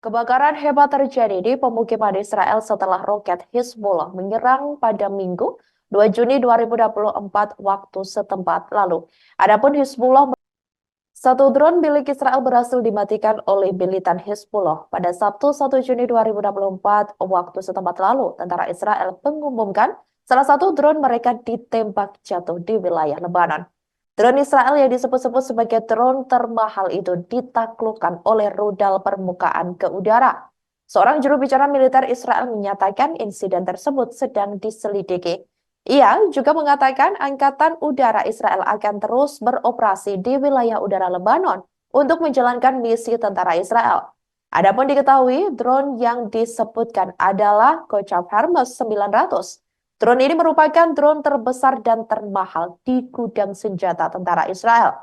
Kebakaran hebat terjadi di pemukiman Israel setelah roket Hizbullah menyerang pada Minggu 2 Juni 2024 waktu setempat lalu. Adapun Hizbullah, satu drone milik Israel berhasil dimatikan oleh militan Hizbullah pada Sabtu 1 Juni 2024 waktu setempat lalu. Tentara Israel mengumumkan salah satu drone mereka ditembak jatuh di wilayah Lebanon. Drone Israel yang disebut-sebut sebagai drone termahal itu ditaklukkan oleh rudal permukaan ke udara. Seorang juru bicara militer Israel menyatakan insiden tersebut sedang diselidiki. Ia juga mengatakan Angkatan Udara Israel akan terus beroperasi di wilayah udara Lebanon untuk menjalankan misi tentara Israel. Adapun diketahui drone yang disebutkan adalah Kochav Hermes 900. Drone ini merupakan drone terbesar dan termahal di gudang senjata tentara Israel.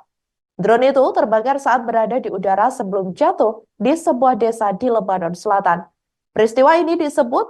Drone itu terbakar saat berada di udara sebelum jatuh di sebuah desa di Lebanon Selatan. Peristiwa ini disebut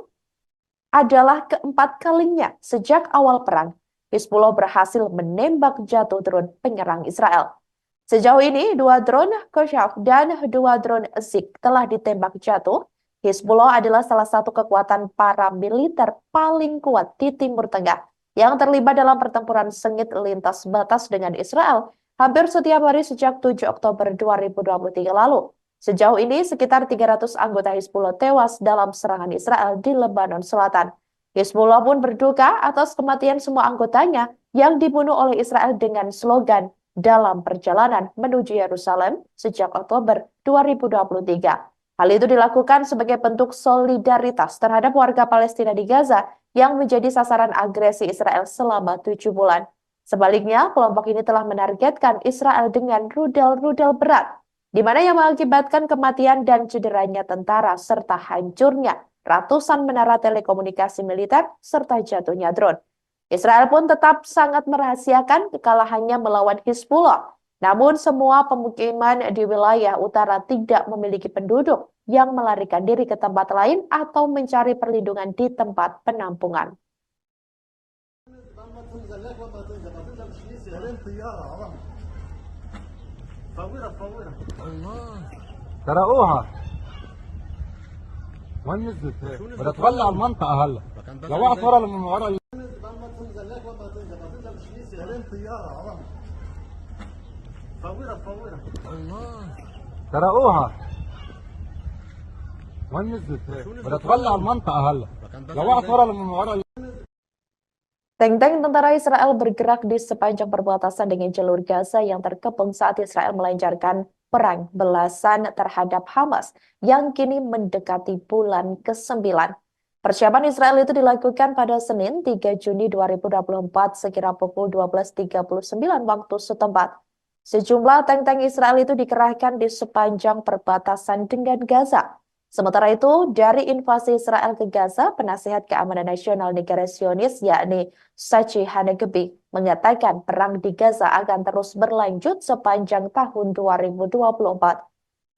adalah keempat kalinya sejak awal perang. Hizbullah berhasil menembak jatuh drone penyerang Israel. Sejauh ini, 2 drone Kochav dan 2 drone Zik telah ditembak jatuh. Hizbullah adalah salah satu kekuatan paramiliter paling kuat di Timur Tengah yang terlibat dalam pertempuran sengit lintas batas dengan Israel hampir setiap hari sejak 7 Oktober 2023 lalu. Sejauh ini, sekitar 300 anggota Hizbullah tewas dalam serangan Israel di Lebanon Selatan. Hizbullah pun berduka atas kematian semua anggotanya yang dibunuh oleh Israel dengan slogan dalam perjalanan menuju Yerusalem sejak Oktober 2023. Hal itu dilakukan sebagai bentuk solidaritas terhadap warga Palestina di Gaza yang menjadi sasaran agresi Israel selama 7 bulan. Sebaliknya, kelompok ini telah menargetkan Israel dengan rudal-rudal berat, di mana yang mengakibatkan kematian dan cederanya tentara serta hancurnya ratusan menara telekomunikasi militer serta jatuhnya drone. Israel pun tetap sangat merahasiakan kekalahannya melawan Hizbullah. Namun semua pemukiman di wilayah utara tidak memiliki penduduk yang melarikan diri ke tempat lain atau mencari perlindungan di tempat penampungan. سرقوها وين نزلت هيك بدها تولع المنطقة هلا لوقت ورا من ورا سرقوها وين نزلت هيك بدها تولع المنطقة هلا لوقت ورا من ورا Tank-tank tentara Israel bergerak di sepanjang perbatasan dengan jalur Gaza yang terkepung saat Israel melancarkan perang belasan terhadap Hamas yang kini mendekati bulan ke-9. Persiapan Israel itu dilakukan pada Senin 3 Juni 2024 sekira pukul 12.39 waktu setempat. Sejumlah tank-tank Israel itu dikerahkan di sepanjang perbatasan dengan Gaza. Sementara itu, dari invasi Israel ke Gaza, Penasihat Keamanan Nasional Negara Zionis yakni Tzachi Hanegbi mengatakan perang di Gaza akan terus berlanjut sepanjang tahun 2024.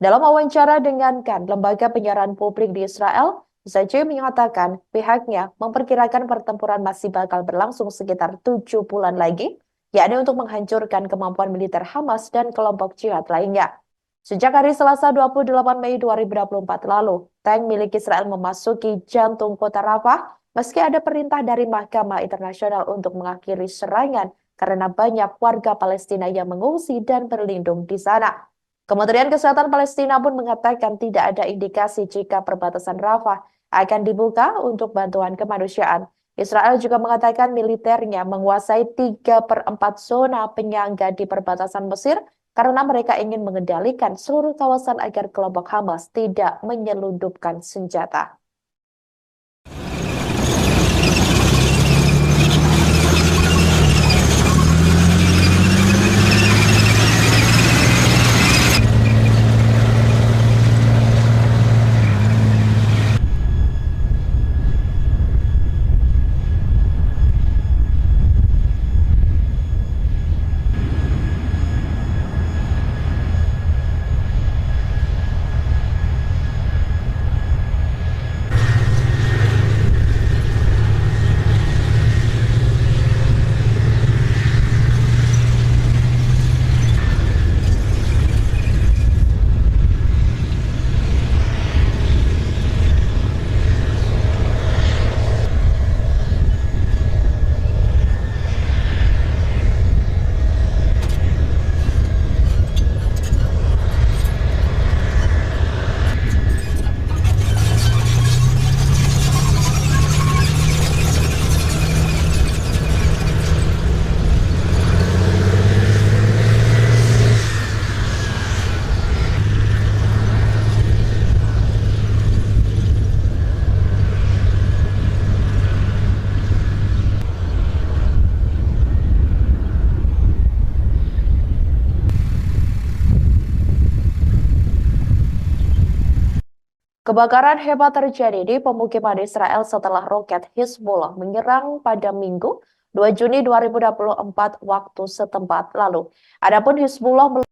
Dalam wawancara dengan lembaga penyiaran publik di Israel, Tzachi mengatakan pihaknya memperkirakan pertempuran masih bakal berlangsung sekitar 7 bulan lagi, yakni untuk menghancurkan kemampuan militer Hamas dan kelompok jihad lainnya. Sejak hari Selasa 28 Mei 2024 lalu, tank milik Israel memasuki jantung kota Rafah meski ada perintah dari Mahkamah Internasional untuk mengakhiri serangan karena banyak warga Palestina yang mengungsi dan berlindung di sana. Kementerian Kesehatan Palestina pun mengatakan tidak ada indikasi jika perbatasan Rafah akan dibuka untuk bantuan kemanusiaan. Israel juga mengatakan militernya menguasai 3/4 zona penyangga di perbatasan Mesir karena mereka ingin mengendalikan seluruh kawasan agar kelompok Hamas tidak menyelundupkan senjata. Kebakaran hebat terjadi di pemukiman Israel setelah roket Hizbullah menyerang pada Minggu 2 Juni 2024 waktu setempat lalu. Adapun Hizbullah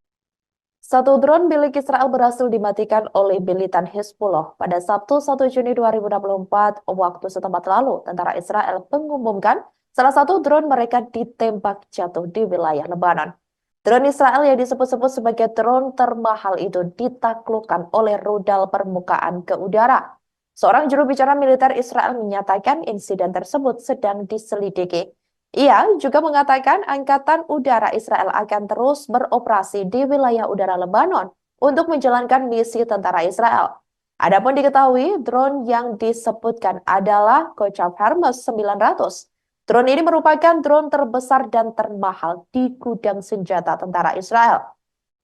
satu drone milik Israel berhasil dimatikan oleh militan Hizbullah pada Sabtu 1 Juni 2024 waktu setempat lalu. Tentara Israel mengumumkan salah satu drone mereka ditembak jatuh di wilayah Lebanon. Drone Israel yang disebut-sebut sebagai drone termahal itu ditaklukkan oleh rudal permukaan ke udara. Seorang juru bicara militer Israel menyatakan insiden tersebut sedang diselidiki. Ia juga mengatakan Angkatan Udara Israel akan terus beroperasi di wilayah udara Lebanon untuk menjalankan misi tentara Israel. Adapun diketahui drone yang disebutkan adalah Kochav Hermes 900. Drone ini merupakan drone terbesar dan termahal di gudang senjata tentara Israel.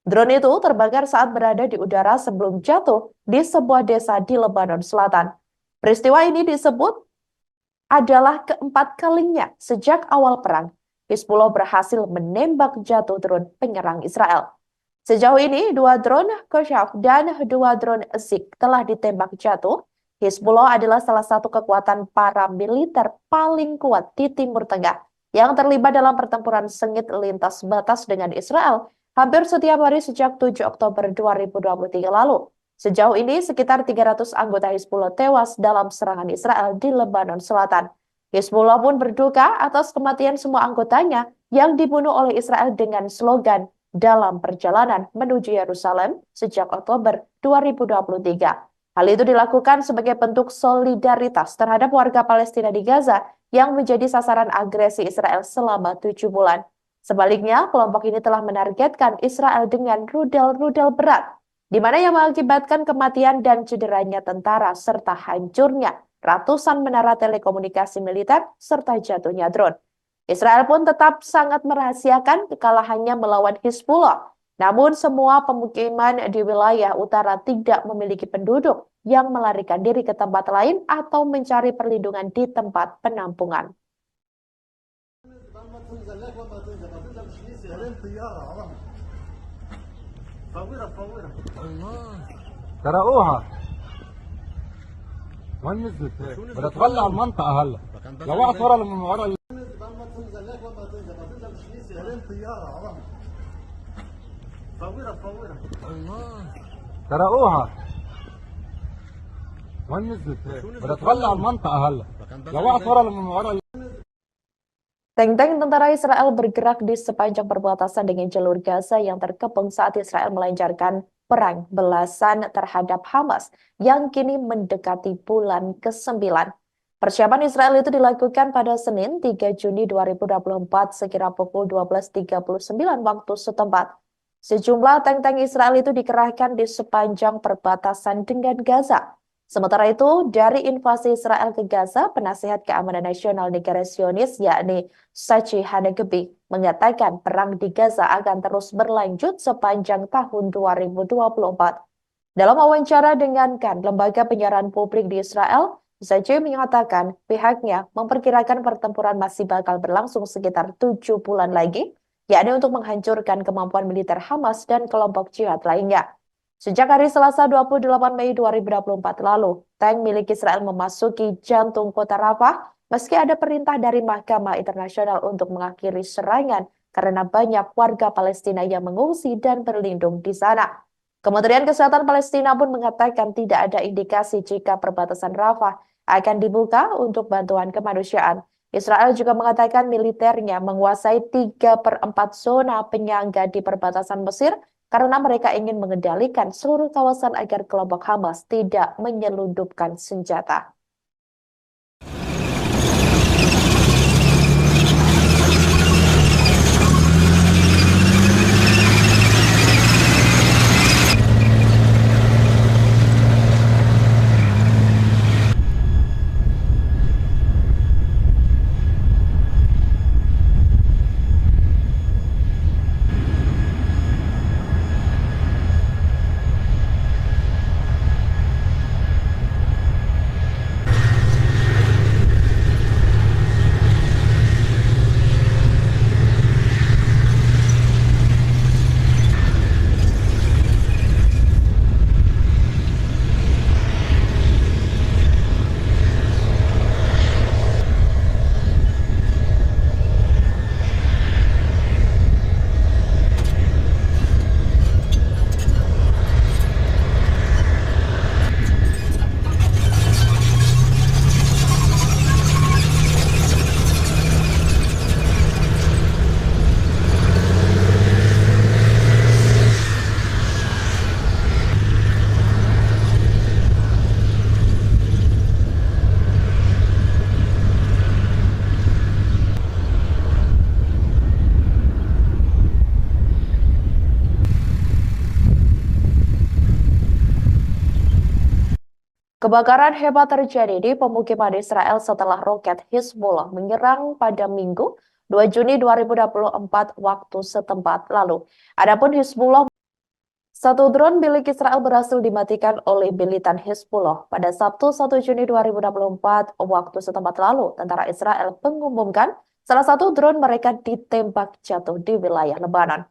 Drone itu terbakar saat berada di udara sebelum jatuh di sebuah desa di Lebanon Selatan. Peristiwa ini disebut adalah keempat kalinya sejak awal perang. Hizbullah berhasil menembak jatuh drone penyerang Israel. Sejauh ini, 2 drone Kochav dan 2 drone Zik telah ditembak jatuh. Hizbullah adalah salah satu kekuatan paramiliter paling kuat di Timur Tengah yang terlibat dalam pertempuran sengit lintas batas dengan Israel hampir setiap hari sejak 7 Oktober 2023 lalu. Sejauh ini, sekitar 300 anggota Hizbullah tewas dalam serangan Israel di Lebanon Selatan. Hizbullah pun berduka atas kematian semua anggotanya yang dibunuh oleh Israel dengan slogan dalam perjalanan menuju Yerusalem sejak Oktober 2023. Hal itu dilakukan sebagai bentuk solidaritas terhadap warga Palestina di Gaza yang menjadi sasaran agresi Israel selama 7 bulan. Sebaliknya, kelompok ini telah menargetkan Israel dengan rudal-rudal berat, di mana yang mengakibatkan kematian dan cederanya tentara serta hancurnya ratusan menara telekomunikasi militer serta jatuhnya drone. Israel pun tetap sangat merahasiakan kekalahannya melawan Hizbullah. Namun semua pemukiman di wilayah utara tidak memiliki penduduk yang melarikan diri ke tempat lain atau mencari perlindungan di tempat penampungan. سرقوها وين نزلت؟ بدها تولع المنطقة هلا لو وقعت ورا سرقوها وين نزلت؟ بدها تولع المنطقة هلا لو وقعت ورا Tank-tank tentara Israel bergerak di sepanjang perbatasan dengan jalur Gaza yang terkepung saat Israel melancarkan perang belasan terhadap Hamas yang kini mendekati bulan ke-9. Persiapan Israel itu dilakukan pada Senin 3 Juni 2024 sekira pukul 12.39 waktu setempat. Sejumlah tank-tank Israel itu dikerahkan di sepanjang perbatasan dengan Gaza. Sementara itu, dari invasi Israel ke Gaza, Penasihat Keamanan Nasional Negara Zionis yakni Tzachi Hanegbi mengatakan perang di Gaza akan terus berlanjut sepanjang tahun 2024. Dalam wawancara dengan lembaga penyiaran publik di Israel, Tzachi mengatakan pihaknya memperkirakan pertempuran masih bakal berlangsung sekitar 7 bulan lagi, yakni untuk menghancurkan kemampuan militer Hamas dan kelompok jihad lainnya. Sejak hari Selasa 28 Mei 2024 lalu, tank milik Israel memasuki jantung kota Rafah meski ada perintah dari Mahkamah Internasional untuk mengakhiri serangan karena banyak warga Palestina yang mengungsi dan berlindung di sana. Kementerian Kesehatan Palestina pun mengatakan tidak ada indikasi jika perbatasan Rafah akan dibuka untuk bantuan kemanusiaan. Israel juga mengatakan militernya menguasai 3/4 zona penyangga di perbatasan Mesir karena mereka ingin mengendalikan seluruh kawasan agar kelompok Hamas tidak menyelundupkan senjata. Kebakaran hebat terjadi di pemukiman Israel setelah roket Hizbullah menyerang pada Minggu 2 Juni 2024 waktu setempat lalu. Adapun Hizbullah, satu drone milik Israel berhasil dimatikan oleh militan Hizbullah pada Sabtu 1 Juni 2024 waktu setempat lalu. Tentara Israel mengumumkan salah satu drone mereka ditembak jatuh di wilayah Lebanon.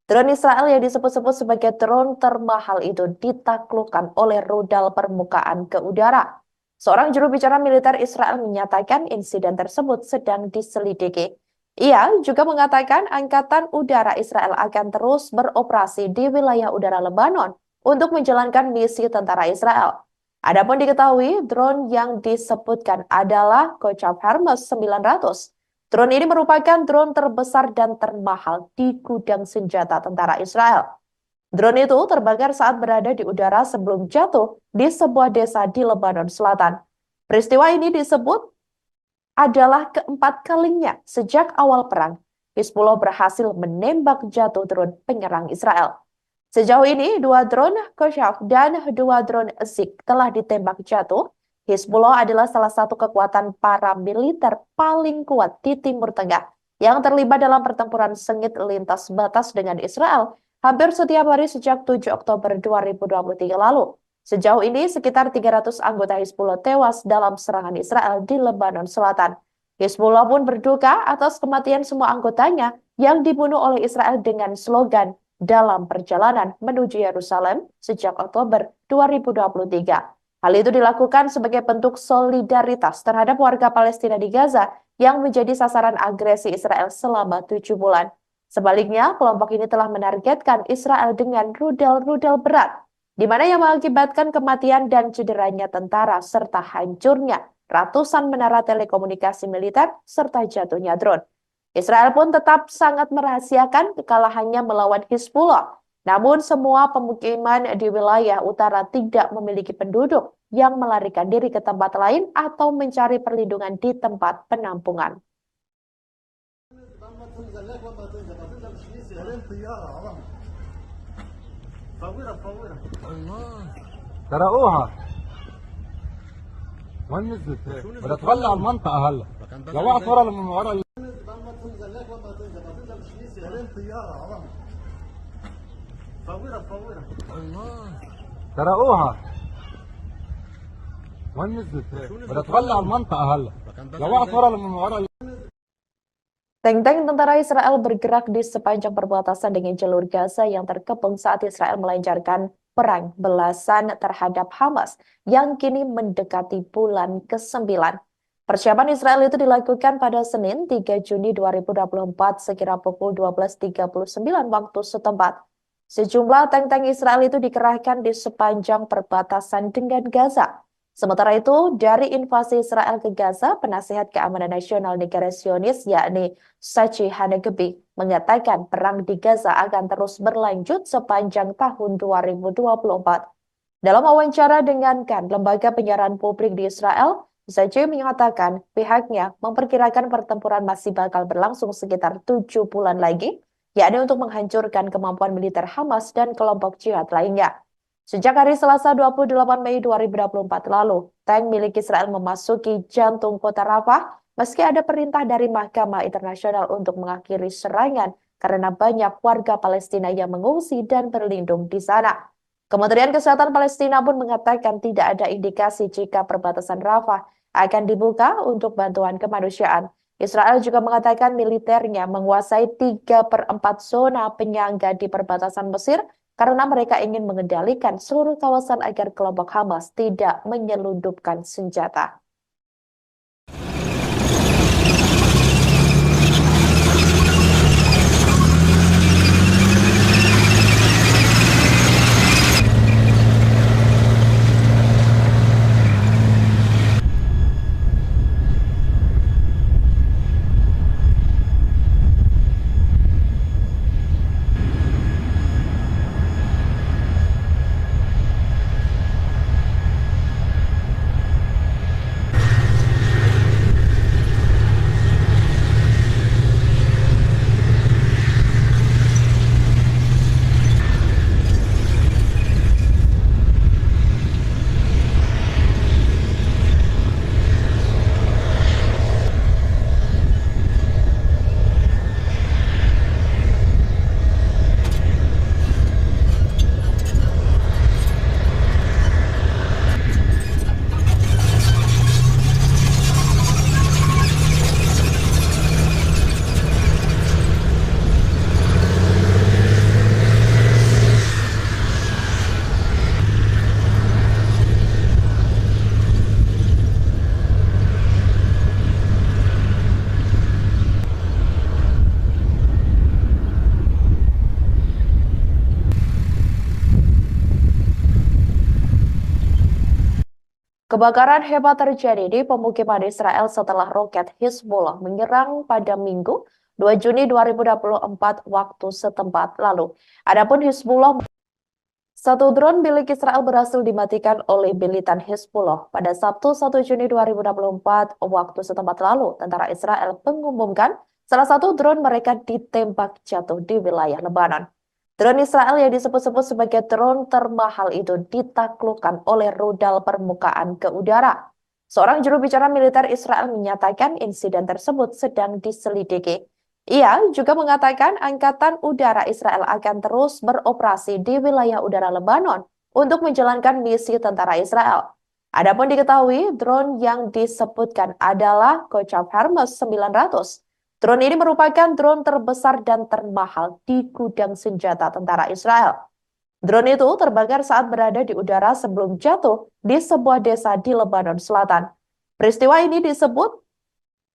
Drone Israel yang disebut-sebut sebagai drone termahal itu ditaklukkan oleh rudal permukaan ke udara. Seorang juru bicara militer Israel menyatakan insiden tersebut sedang diselidiki. Ia juga mengatakan Angkatan Udara Israel akan terus beroperasi di wilayah udara Lebanon untuk menjalankan misi tentara Israel. Adapun diketahui drone yang disebutkan adalah Kochab Hermes 900. Drone ini merupakan drone terbesar dan termahal di gudang senjata tentara Israel. Drone itu terbakar saat berada di udara sebelum jatuh di sebuah desa di Lebanon Selatan. Peristiwa ini disebut adalah keempat kalinya sejak awal perang. Hizbullah berhasil menembak jatuh drone penyerang Israel. Sejauh ini, 2 drone Koshaf dan 2 drone Zik telah ditembak jatuh. Hizbullah adalah salah satu kekuatan paramiliter paling kuat di Timur Tengah yang terlibat dalam pertempuran sengit lintas batas dengan Israel hampir setiap hari sejak 7 Oktober 2023 lalu. Sejauh ini, sekitar 300 anggota Hizbullah tewas dalam serangan Israel di Lebanon Selatan. Hizbullah pun berduka atas kematian semua anggotanya yang dibunuh oleh Israel dengan slogan dalam perjalanan menuju Yerusalem sejak Oktober 2023. Hal itu dilakukan sebagai bentuk solidaritas terhadap warga Palestina di Gaza yang menjadi sasaran agresi Israel selama 7 bulan. Sebaliknya, kelompok ini telah menargetkan Israel dengan rudal-rudal berat, di mana yang mengakibatkan kematian dan cederanya tentara serta hancurnya ratusan menara telekomunikasi militer serta jatuhnya drone. Israel pun tetap sangat merahasiakan kekalahannya melawan Hizbullah. Namun semua pemukiman di wilayah utara tidak memiliki penduduk yang melarikan diri ke tempat lain atau mencari perlindungan di tempat penampungan. سرقوها وين نزلت؟ بدها تولع المنطقة هلا لو وقعت ورا من ورا سرقوها وين نزلت؟ بدها تولع المنطقة هلا لو وقعت ورا من ورا. Tank-tank tentara Israel bergerak di sepanjang perbatasan dengan jalur Gaza yang terkepung saat Israel melancarkan perang belasan terhadap Hamas yang kini mendekati bulan ke-9. Persiapan Israel itu dilakukan pada Senin 3 Juni 2024 sekira pukul 12.39 waktu setempat. Sejumlah tank-tank Israel itu dikerahkan di sepanjang perbatasan dengan Gaza. Sementara itu, dari invasi Israel ke Gaza, Penasihat Keamanan Nasional Negara Zionis yakni Tzachi Hanegbi mengatakan perang di Gaza akan terus berlanjut sepanjang tahun 2024. Dalam wawancara dengan lembaga penyiaran publik di Israel, Tzachi mengatakan pihaknya memperkirakan pertempuran masih bakal berlangsung sekitar 7 bulan lagi, yakni untuk menghancurkan kemampuan militer Hamas dan kelompok jihad lainnya. Sejak hari Selasa 28 Mei 2024 lalu, tank milik Israel memasuki jantung kota Rafah meski ada perintah dari Mahkamah Internasional untuk mengakhiri serangan karena banyak warga Palestina yang mengungsi dan berlindung di sana. Kementerian Kesehatan Palestina pun mengatakan tidak ada indikasi jika perbatasan Rafah akan dibuka untuk bantuan kemanusiaan. Israel juga mengatakan militernya menguasai 3/4 zona penyangga di perbatasan Mesir karena mereka ingin mengendalikan seluruh kawasan agar kelompok Hamas tidak menyelundupkan senjata. Kebakaran hebat terjadi di pemukiman Israel setelah roket Hizbullah menyerang pada Minggu 2 Juni 2024 waktu setempat lalu. Adapun Hizbullah, satu drone milik Israel berhasil dimatikan oleh militan Hizbullah pada Sabtu 1 Juni 2024 waktu setempat lalu. Tentara Israel mengumumkan salah satu drone mereka ditembak jatuh di wilayah Lebanon. Drone Israel yang disebut-sebut sebagai drone termahal itu ditaklukkan oleh rudal permukaan ke udara. Seorang juru bicara militer Israel menyatakan insiden tersebut sedang diselidiki. Ia juga mengatakan Angkatan Udara Israel akan terus beroperasi di wilayah udara Lebanon untuk menjalankan misi tentara Israel. Adapun diketahui drone yang disebutkan adalah Kochav Hermes 900. Drone ini merupakan drone terbesar dan termahal di gudang senjata tentara Israel. Drone itu terbakar saat berada di udara sebelum jatuh di sebuah desa di Lebanon Selatan. Peristiwa ini disebut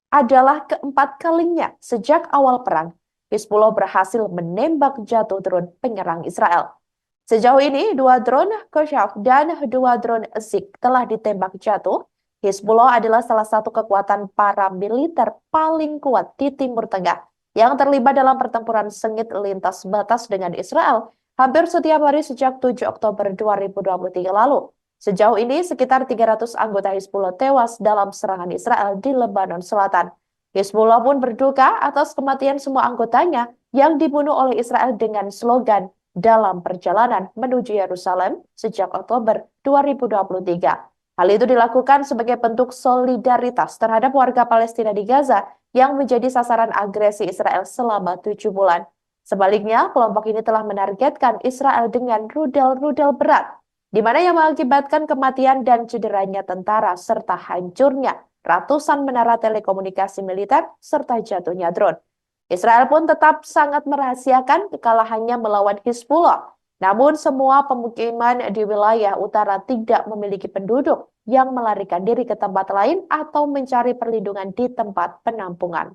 adalah keempat kalinya sejak awal perang. Hizbullah berhasil menembak jatuh drone penyerang Israel. Sejauh ini, 2 drone Kochav dan 2 drone Zik telah ditembak jatuh. Hizbullah adalah salah satu kekuatan paramiliter paling kuat di Timur Tengah yang terlibat dalam pertempuran sengit lintas batas dengan Israel hampir setiap hari sejak 7 Oktober 2023 lalu. Sejauh ini, sekitar 300 anggota Hizbullah tewas dalam serangan Israel di Lebanon Selatan. Hizbullah pun berduka atas kematian semua anggotanya yang dibunuh oleh Israel dengan slogan dalam perjalanan menuju Yerusalem sejak Oktober 2023. Hal itu dilakukan sebagai bentuk solidaritas terhadap warga Palestina di Gaza yang menjadi sasaran agresi Israel selama 7 bulan. Sebaliknya, kelompok ini telah menargetkan Israel dengan rudal-rudal berat, di mana yang mengakibatkan kematian dan cederanya tentara serta hancurnya ratusan menara telekomunikasi militer serta jatuhnya drone. Israel pun tetap sangat merahasiakan kekalahannya melawan Hizbullah. Namun semua pemukiman di wilayah utara tidak memiliki penduduk yang melarikan diri ke tempat lain atau mencari perlindungan di tempat penampungan.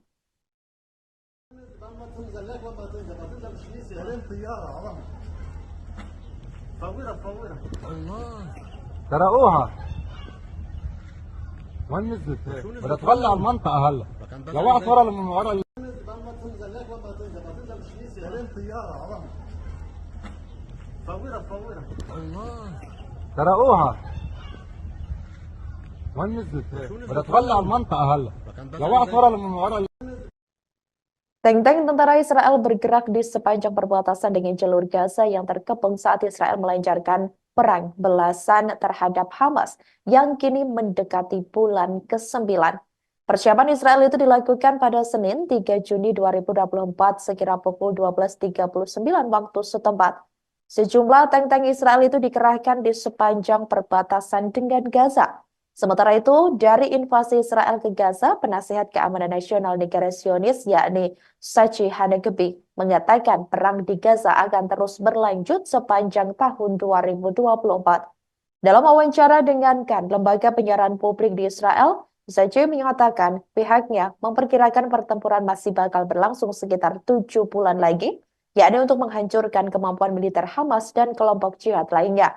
سرقوها وين نزلت؟ بدها تولع المنطقة هلا لو وقعت ورا من ورا سرقوها وين نزلت؟ بدها تولع المنطقة هلا لو وقعت ورا من ورا. Tank-tank tentara Israel bergerak di sepanjang perbatasan dengan jalur Gaza yang terkepung saat Israel melancarkan perang belasan terhadap Hamas yang kini mendekati bulan ke-9. Persiapan Israel itu dilakukan pada Senin 3 Juni 2024 sekira pukul 12.39 waktu setempat. Sejumlah tank-tank Israel itu dikerahkan di sepanjang perbatasan dengan Gaza. Sementara itu, dari invasi Israel ke Gaza, Penasihat Keamanan Nasional Negara Zionis yakni Tzachi Hanegbi mengatakan perang di Gaza akan terus berlanjut sepanjang tahun 2024. Dalam wawancara dengan lembaga penyiaran publik di Israel, Tzachi mengatakan pihaknya memperkirakan pertempuran masih bakal berlangsung sekitar 7 bulan lagi, yakni untuk menghancurkan kemampuan militer Hamas dan kelompok jihad lainnya.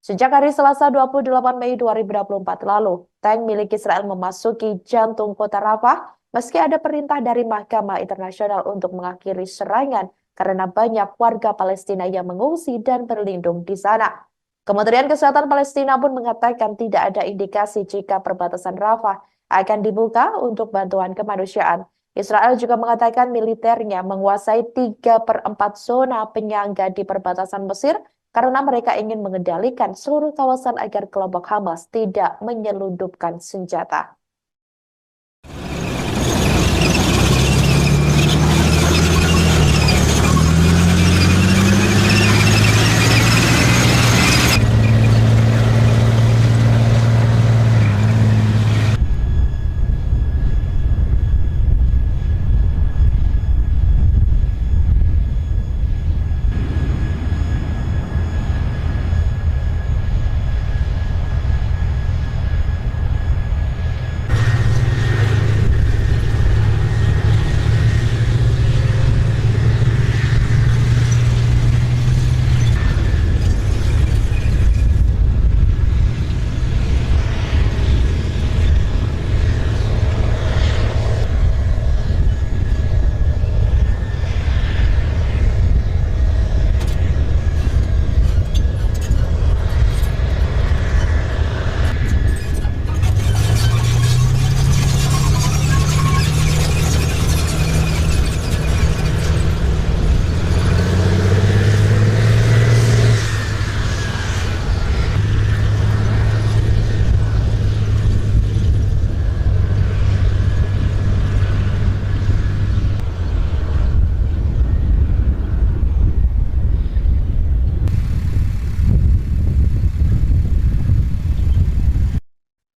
Sejak hari Selasa 28 Mei 2024 lalu, tank milik Israel memasuki jantung kota Rafah meski ada perintah dari Mahkamah Internasional untuk mengakhiri serangan karena banyak warga Palestina yang mengungsi dan berlindung di sana. Kementerian Kesehatan Palestina pun mengatakan tidak ada indikasi jika perbatasan Rafah akan dibuka untuk bantuan kemanusiaan. Israel juga mengatakan militernya menguasai 3/4 zona penyangga di perbatasan Mesir karena mereka ingin mengendalikan seluruh kawasan agar kelompok Hamas tidak menyelundupkan senjata.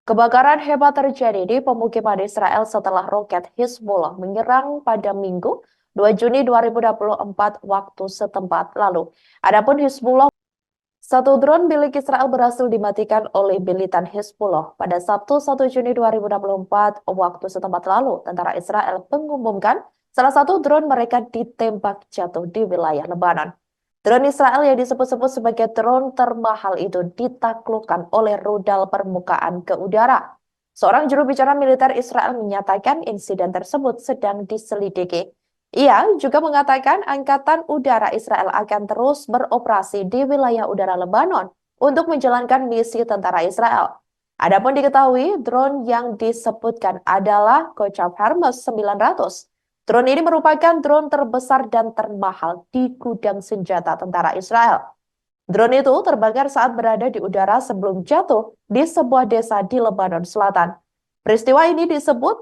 Kebakaran hebat terjadi di pemukiman Israel setelah roket Hizbullah menyerang pada Minggu 2 Juni 2024 waktu setempat lalu. Adapun Hizbullah, satu drone milik Israel berhasil dimatikan oleh militan Hizbullah pada Sabtu 1 Juni 2024 waktu setempat lalu. Tentara Israel mengumumkan salah satu drone mereka ditembak jatuh di wilayah Lebanon. Drone Israel yang disebut-sebut sebagai drone termahal itu ditaklukkan oleh rudal permukaan ke udara. Seorang juru bicara militer Israel menyatakan insiden tersebut sedang diselidiki. Ia juga mengatakan Angkatan Udara Israel akan terus beroperasi di wilayah udara Lebanon untuk menjalankan misi tentara Israel. Adapun diketahui drone yang disebutkan adalah Kochav Hermes 900. Drone ini merupakan drone terbesar dan termahal di gudang senjata tentara Israel. Drone itu terbakar saat berada di udara sebelum jatuh di sebuah desa di Lebanon Selatan. Peristiwa ini disebut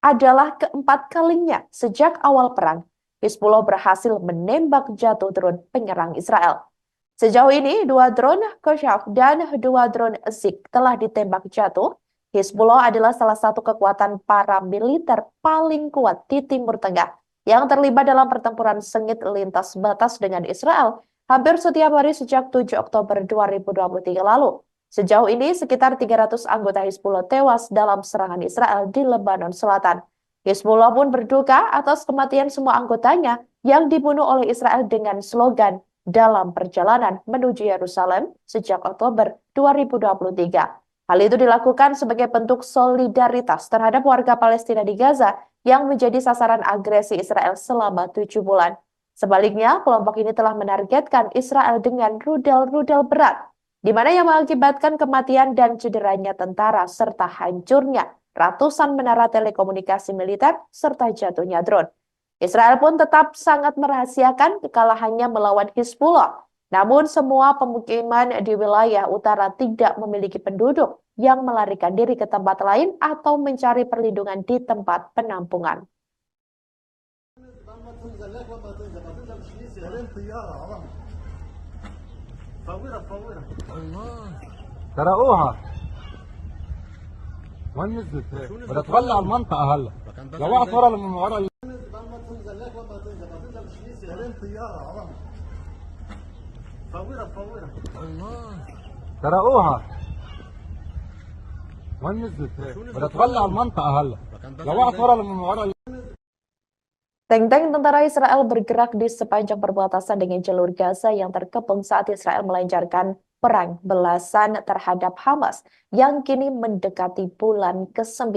adalah keempat kalinya sejak awal perang. Hizbullah berhasil menembak jatuh drone penyerang Israel. Sejauh ini, 2 drone Kochav dan 2 drone Zik telah ditembak jatuh. Hizbullah adalah salah satu kekuatan paramiliter paling kuat di Timur Tengah yang terlibat dalam pertempuran sengit lintas batas dengan Israel hampir setiap hari sejak 7 Oktober 2023 lalu. Sejauh ini, sekitar 300 anggota Hizbullah tewas dalam serangan Israel di Lebanon Selatan. Hizbullah pun berduka atas kematian semua anggotanya yang dibunuh oleh Israel dengan slogan dalam perjalanan menuju Yerusalem sejak Oktober 2023. Hal itu dilakukan sebagai bentuk solidaritas terhadap warga Palestina di Gaza yang menjadi sasaran agresi Israel selama 7 bulan. Sebaliknya, kelompok ini telah menargetkan Israel dengan rudal-rudal berat, di mana yang mengakibatkan kematian dan cederanya tentara serta hancurnya ratusan menara telekomunikasi militer serta jatuhnya drone. Israel pun tetap sangat merahasiakan kekalahannya melawan Hizbullah. Namun semua pemukiman di wilayah utara tidak memiliki penduduk yang melarikan diri ke tempat lain atau mencari perlindungan di tempat penampungan. سرقوها وين نزلت هيك بدها تولع المنطقة هلا لو وقعت ورا سرقوها وين نزلت هيك بدها تولع المنطقة هلا لو وقعت ورا Tank-tank tentara Israel bergerak di sepanjang perbatasan dengan jalur Gaza yang terkepung saat Israel melancarkan perang belasan terhadap Hamas yang kini mendekati bulan ke-9.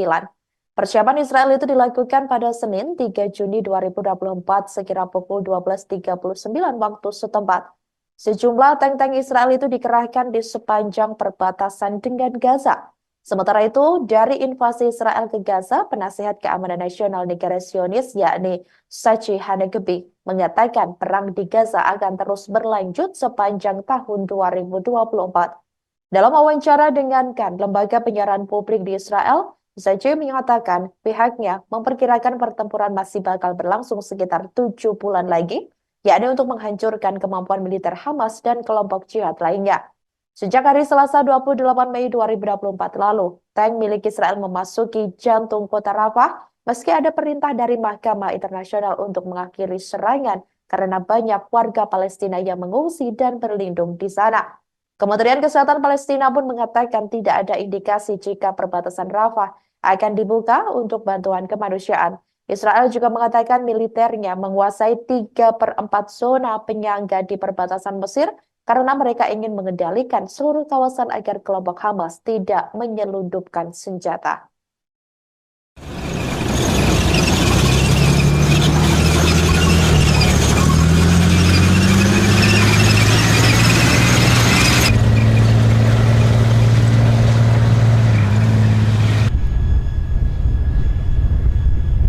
Persiapan Israel itu dilakukan pada Senin 3 Juni 2024 sekira pukul 12.39 waktu setempat. Sejumlah tank-tank Israel itu dikerahkan di sepanjang perbatasan dengan Gaza. Sementara itu, dari invasi Israel ke Gaza, Penasihat Keamanan Nasional Negara Zionis yakni Tzachi Hanegbi mengatakan perang di Gaza akan terus berlanjut sepanjang tahun 2024. Dalam wawancara dengan lembaga penyiaran publik di Israel, Tzachi mengatakan pihaknya memperkirakan pertempuran masih bakal berlangsung sekitar 7 bulan lagi, yakni untuk menghancurkan kemampuan militer Hamas dan kelompok jihad lainnya. Sejak hari Selasa 28 Mei 2024 lalu, tank milik Israel memasuki jantung kota Rafah meski ada perintah dari Mahkamah Internasional untuk mengakhiri serangan karena banyak warga Palestina yang mengungsi dan berlindung di sana. Kementerian Kesehatan Palestina pun mengatakan tidak ada indikasi jika perbatasan Rafah akan dibuka untuk bantuan kemanusiaan. Israel juga mengatakan militernya menguasai 3/4 zona penyangga di perbatasan Mesir karena mereka ingin mengendalikan seluruh kawasan agar kelompok Hamas tidak menyelundupkan senjata.